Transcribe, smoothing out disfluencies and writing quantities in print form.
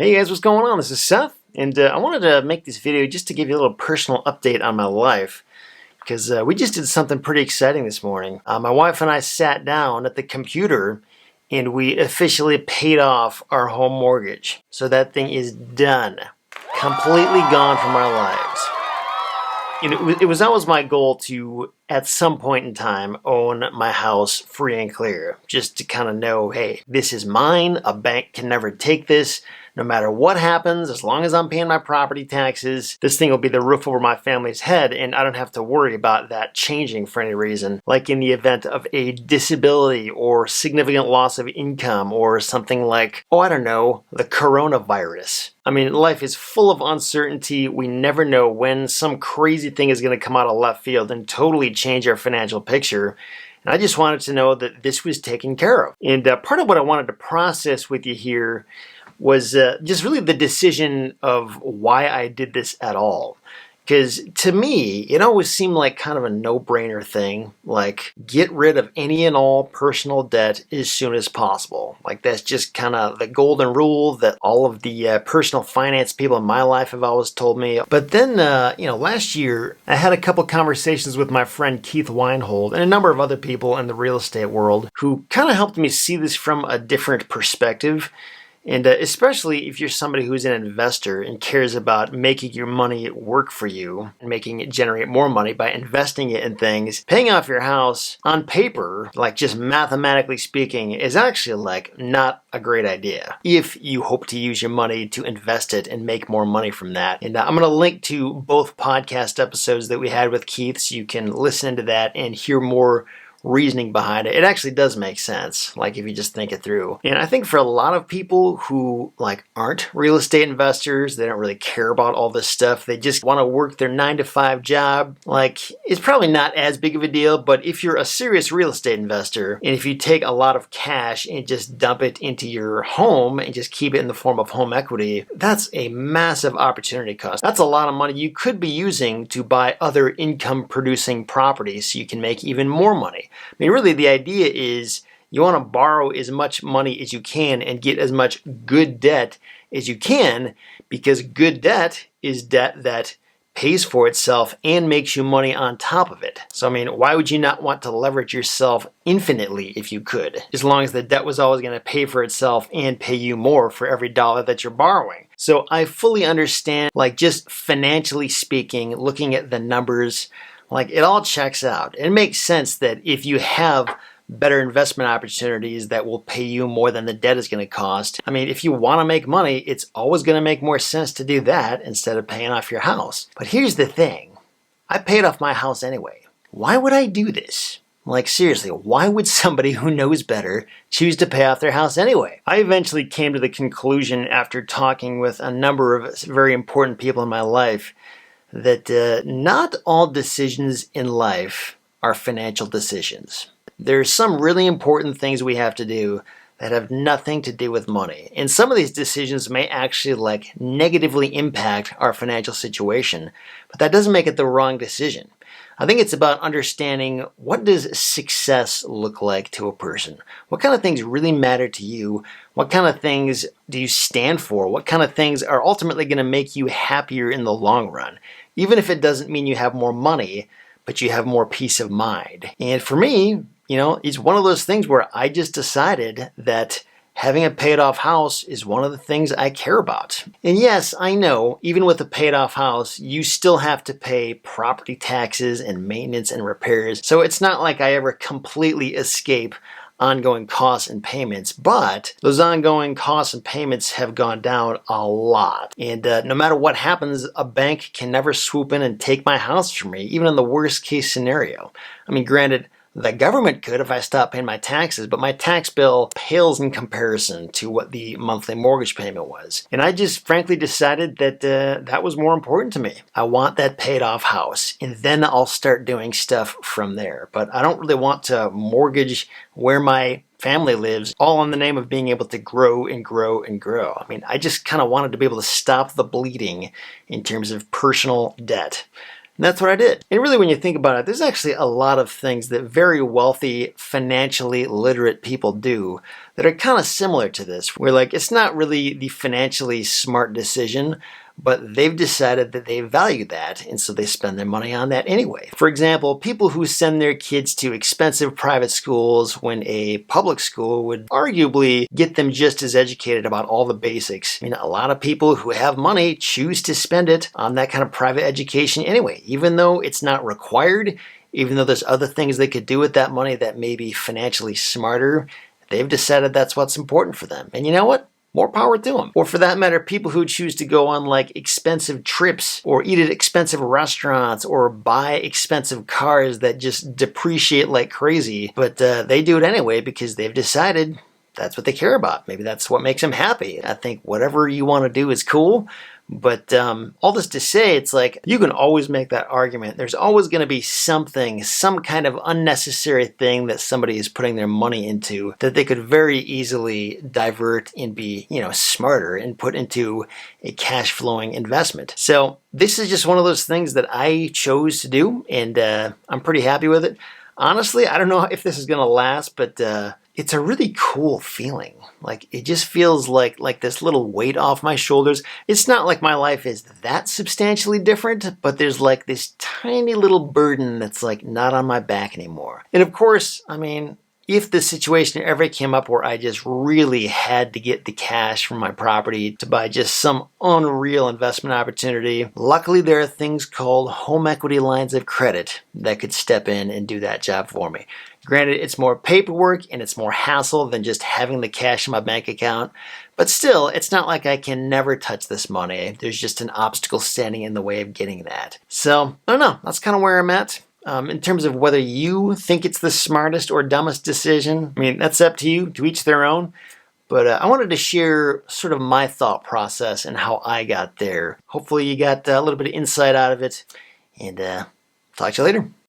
Hey guys, what's going on? This is Seth, and I wanted to make this video just to give you a little personal update on my life, because we just did something pretty exciting this morning. My wife and I sat down at the computer, and we officially paid off our home mortgage. So that thing is done, completely gone from our lives. It was always my goal to, at some point in time, own my house free and clear. Just to kind of know, hey, this is mine. A bank can never take this. No matter what happens, as long as I'm paying my property taxes, this thing will be the roof over my family's head, and I don't have to worry about that changing for any reason. Like in the event of a disability or significant loss of income or something like, I don't know, the coronavirus. I mean, life is full of uncertainty. We never know when some crazy thing is going to come out of left field and totally change our financial picture. And I just wanted to know that this was taken care of. And part of what I wanted to process with you here was just really the decision of why I did this at all. Because to me, it always seemed like kind of a no-brainer thing, like get rid of any and all personal debt as soon as possible. Like that's just kind of the golden rule that all of the personal finance people in my life have always told me. But then, last year I had a couple conversations with my friend Keith Weinhold and a number of other people in the real estate world who kind of helped me see this from a different perspective. And especially if you're somebody who's an investor and cares about making your money work for you and making it generate more money by investing it in things, paying off your house on paper, like just mathematically speaking, is actually like not a great idea if you hope to use your money to invest it and make more money from that. And I'm going to link to both podcast episodes that we had with Keith so you can listen to that and hear more reasoning behind it. It actually does make sense, like if you just think it through. And I think for a lot of people who like aren't real estate investors, they don't really care about all this stuff, they just want to work their 9-to-5 job, like it's probably not as big of a deal. But if you're a serious real estate investor, and if you take a lot of cash and just dump it into your home and just keep it in the form of home equity, that's a massive opportunity cost. That's a lot of money you could be using to buy other income producing properties so you can make even more money. I mean, really, the idea is you want to borrow as much money as you can and get as much good debt as you can, because good debt is debt that pays for itself and makes you money on top of it. So, I mean, why would you not want to leverage yourself infinitely if you could, as long as the debt was always going to pay for itself and pay you more for every dollar that you're borrowing? So I fully understand, like just financially speaking, looking at the numbers, like it all checks out. It makes sense that if you have better investment opportunities that will pay you more than the debt is going to cost. I mean, if you want to make money, it's always going to make more sense to do that instead of paying off your house. But here's the thing. I paid off my house anyway. Why would I do this? Like seriously, why would somebody who knows better choose to pay off their house anyway? I eventually came to the conclusion after talking with a number of very important people in my life that not all decisions in life are financial decisions. There's some really important things we have to do that have nothing to do with money. And some of these decisions may actually like negatively impact our financial situation, but that doesn't make it the wrong decision. I think it's about understanding, what does success look like to a person? What kind of things really matter to you? What kind of things do you stand for? What kind of things are ultimately going to make you happier in the long run? Even if it doesn't mean you have more money, but you have more peace of mind. And for me, it's one of those things where I just decided that having a paid off house is one of the things I care about. And yes, I know, even with a paid off house, you still have to pay property taxes and maintenance and repairs. So it's not like I ever completely escape ongoing costs and payments, but those ongoing costs and payments have gone down a lot. And no matter what happens, a bank can never swoop in and take my house from me, even in the worst case scenario. I mean, granted, the government could if I stopped paying my taxes, but my tax bill pales in comparison to what the monthly mortgage payment was. And I just frankly decided that that was more important to me. I want that paid off house, and then I'll start doing stuff from there. But I don't really want to mortgage where my family lives, all in the name of being able to grow and grow and grow. I mean, I just kind of wanted to be able to stop the bleeding in terms of personal debt. And that's what I did. And really, when you think about it, there's actually a lot of things that very wealthy, financially literate people do that are kind of similar to this, where like it's not really the financially smart decision, but they've decided that they value that, and so they spend their money on that anyway. For example, people who send their kids to expensive private schools when a public school would arguably get them just as educated about all the basics. I mean, a lot of people who have money choose to spend it on that kind of private education anyway, even though it's not required, even though there's other things they could do with that money that may be financially smarter. They've decided that's what's important for them. And you know what? More power to them. Or for that matter, people who choose to go on like expensive trips or eat at expensive restaurants or buy expensive cars that just depreciate like crazy, but they do it anyway because they've decided that's what they care about. Maybe that's what makes them happy. I think whatever you want to do is cool. But all this to say, it's like you can always make that argument. There's always going to be something, some kind of unnecessary thing that somebody is putting their money into that they could very easily divert and be, smarter and put into a cash flowing investment. So this is just one of those things that I chose to do, and I'm pretty happy with it. Honestly, I don't know if this is going to last, but it's a really cool feeling. Like it just feels like this little weight off my shoulders. It's not like my life is that substantially different, but there's like this tiny little burden that's like not on my back anymore. And of course, I mean, if the situation ever came up where I just really had to get the cash from my property to buy just some unreal investment opportunity, luckily there are things called home equity lines of credit that could step in and do that job for me. Granted, it's more paperwork and it's more hassle than just having the cash in my bank account, but still, it's not like I can never touch this money. There's just an obstacle standing in the way of getting that. So, I don't know, that's kind of where I'm at. In terms of whether you think it's the smartest or dumbest decision, I mean, that's up to you, to each their own. But I wanted to share sort of my thought process and how I got there. Hopefully you got a little bit of insight out of it, and talk to you later.